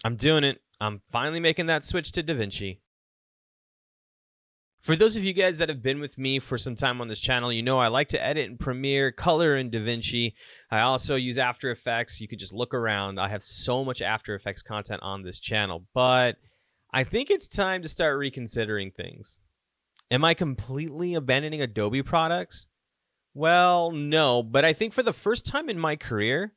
I'm doing it. I'm finally making that switch to DaVinci. For those of you guys that have been with me for some time on this channel, you know I like to edit in Premiere, color in DaVinci. I also use After Effects. You could just look around. I have so much After Effects content on this channel, but I think it's time to start reconsidering things. Am I completely abandoning Adobe products? Well, no, but I think for the first time in my career,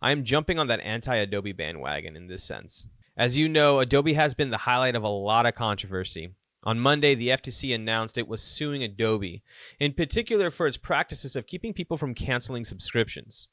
I'm jumping on that anti-Adobe bandwagon in this sense. As you know, Adobe has been the highlight of a lot of controversy. On Monday, the FTC announced it was suing Adobe, in particular for its practices of keeping people from canceling subscriptions.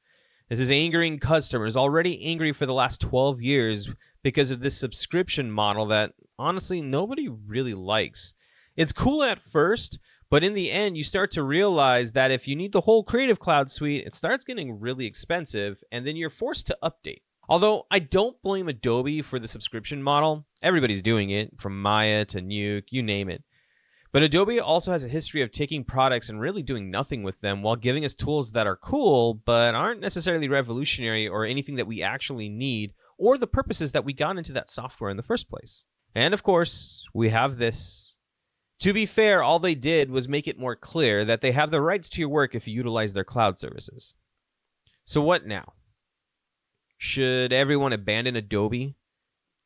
This is angering customers, already angry for the last 12 years because of this subscription model that, honestly, nobody really likes. It's cool at first, but in the end, you start to realize that if you need the whole Creative Cloud suite, it starts getting really expensive, and then you're forced to update. Although I don't blame Adobe for the subscription model. Everybody's doing it, from Maya to Nuke, you name it. But Adobe also has a history of taking products and really doing nothing with them while giving us tools that are cool, but aren't necessarily revolutionary or anything that we actually need, or the purposes that we got into that software in the first place. And of course, we have this. To be fair, all they did was make it more clear that they have the rights to your work if you utilize their cloud services. So what now? Should everyone abandon Adobe?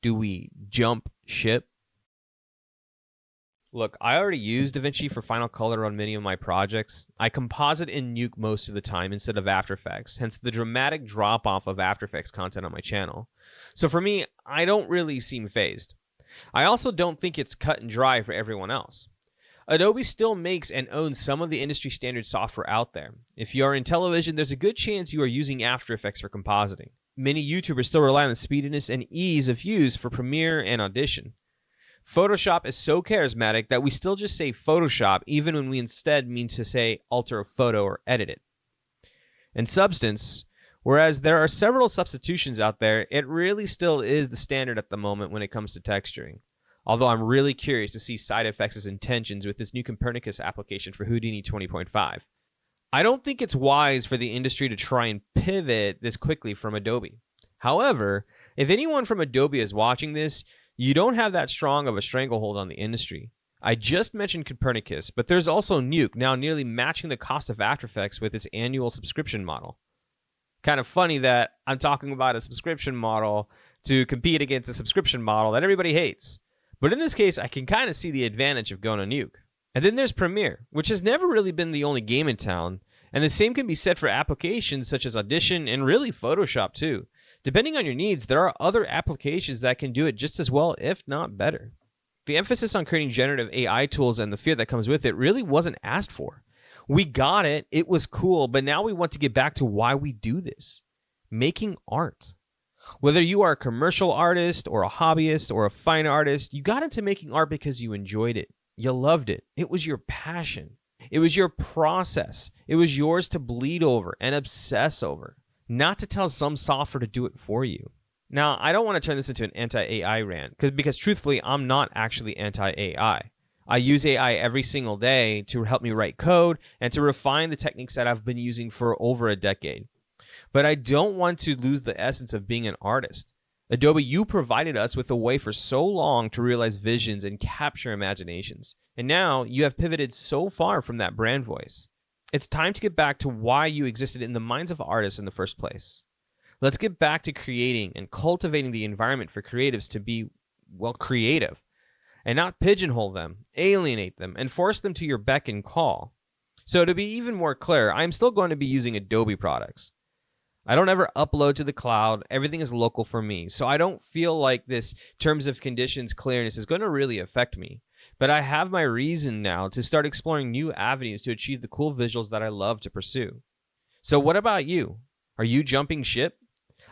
Do we jump ship? Look, I already use DaVinci for Final Color on many of my projects. I composite in Nuke most of the time instead of After Effects, hence the dramatic drop-off of After Effects content on my channel. So for me, I don't really seem phased. I also don't think it's cut and dry for everyone else. Adobe still makes and owns some of the industry standard software out there. If you are in television, there's a good chance you are using After Effects for compositing. Many YouTubers still rely on the speediness and ease of use for Premiere and Audition. Photoshop is so charismatic that we still just say Photoshop even when we instead mean to say alter a photo or edit it. In substance, whereas there are several substitutions out there, it really still is the standard at the moment when it comes to texturing. Although I'm really curious to see SideFX's intentions with this new Copernicus application for Houdini 20.5. I don't think it's wise for the industry to try and pivot this quickly from Adobe. However, if anyone from Adobe is watching this, you don't have that strong of a stranglehold on the industry. I just mentioned Copernicus, but there's also Nuke, now nearly matching the cost of After Effects with its annual subscription model. Kind of funny that I'm talking about a subscription model to compete against a subscription model that everybody hates. But in this case, I can kind of see the advantage of going to Nuke. And then there's Premiere, which has never really been the only game in town, and the same can be said for applications such as Audition and really Photoshop too. Depending on your needs, there are other applications that can do it just as well, if not better. The emphasis on creating generative AI tools and the fear that comes with it really wasn't asked for. We got it, it was cool, but now we want to get back to why we do this. Making art. Whether you are a commercial artist or a hobbyist or a fine artist, you got into making art because you enjoyed it. You loved it. It was your passion. It was your process. It was yours to bleed over and obsess over, not to tell some software to do it for you. Now, I don't want to turn this into an anti-AI rant because truthfully, I'm not actually anti-AI. I use AI every single day to help me write code and to refine the techniques that I've been using for over a decade. But I don't want to lose the essence of being an artist. Adobe, you provided us with a way for so long to realize visions and capture imaginations. And now you have pivoted so far from that brand voice. It's time to get back to why you existed in the minds of artists in the first place. Let's get back to creating and cultivating the environment for creatives to be, well, creative, and not pigeonhole them, alienate them, and force them to your beck and call. So to be even more clear, I'm still going to be using Adobe products. I don't ever upload to the cloud. Everything is local for me. So I don't feel like this terms of conditions clearness is going to really affect me. But I have my reason now to start exploring new avenues to achieve the cool visuals that I love to pursue. So what about you? Are you jumping ship?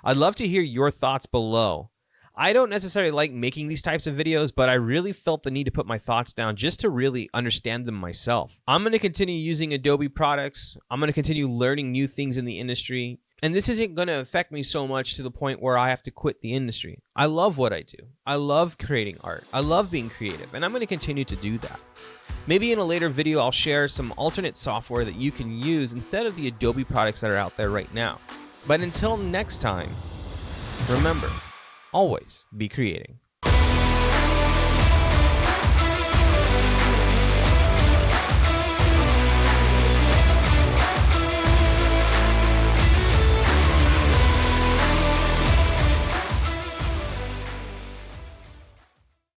I'd love to hear your thoughts below. I don't necessarily like making these types of videos, but I really felt the need to put my thoughts down just to really understand them myself. I'm going to continue using Adobe products. I'm going to continue learning new things in the industry. And this isn't going to affect me so much to the point where I have to quit the industry. I love what I do. I love creating art. I love being creative, and I'm going to continue to do that. Maybe in a later video, I'll share some alternate software that you can use instead of the Adobe products that are out there right now. But until next time, remember, always be creating.